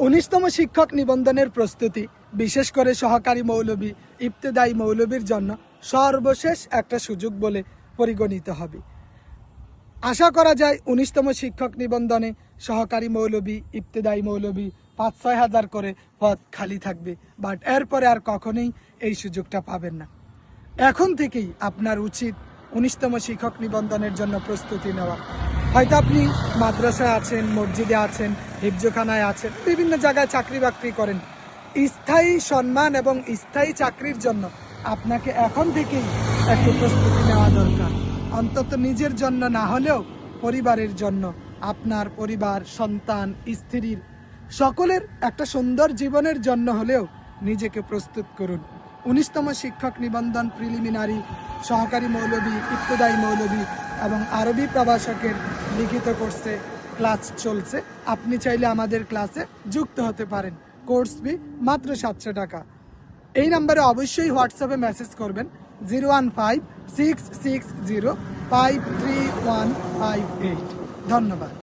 19তম শিক্ষক নিবন্ধনের প্রস্তুতি বিশেষ করে সহকারী মৌলবী, ইবতেদায়ী মৌলবীর জন্য সর্বশেষ একটা সুযোগ বলে পরিগণিত হবে। আশা করা যায় 19তম শিক্ষক নিবন্ধনে সহকারী মৌলবী, ইবতেদায়ী মৌলবী 5-6 হাজার করে পদ খালি থাকবে, বাট এরপরে আর কখনোই এই সুযোগটা পাবেন না। এখন থেকেই আপনার উচিত 19তম শিক্ষক নিবন্ধনের জন্য প্রস্তুতি নেওয়া। হয়তো আপনি মাদ্রাসায় আছেন, মসজিদে আছেন, হিফজখানায় আছেন, বিভিন্ন জায়গায় চাকরি বাকরি করেন। স্থায়ী সম্মান এবং স্থায়ী চাকরির জন্য আপনাকে এখন থেকেই একটু প্রস্তুতি নেওয়া দরকার। অন্তত নিজের জন্য না হলেও পরিবারের জন্য, আপনার পরিবার, সন্তান, স্ত্রীর সকলের একটা সুন্দর জীবনের জন্য হলেও নিজেকে প্রস্তুত করুন। 19তম শিক্ষক নিবন্ধন প্রিলিমিনারি, সহকারী মৌলবী, ইবতেদায়ী মৌলবী এবং আরবি প্রভাষকের লিখিত কোর্সে ক্লাস চলছে। আপনি চাইলে আমাদের ক্লাসে যুক্ত হতে পারেন। কোর্স ফি মাত্র 700 টাকা। এই নাম্বারে অবশ্যই হোয়াটসঅ্যাপে মেসেজ করবেন 015-660-53158। ধন্যবাদ।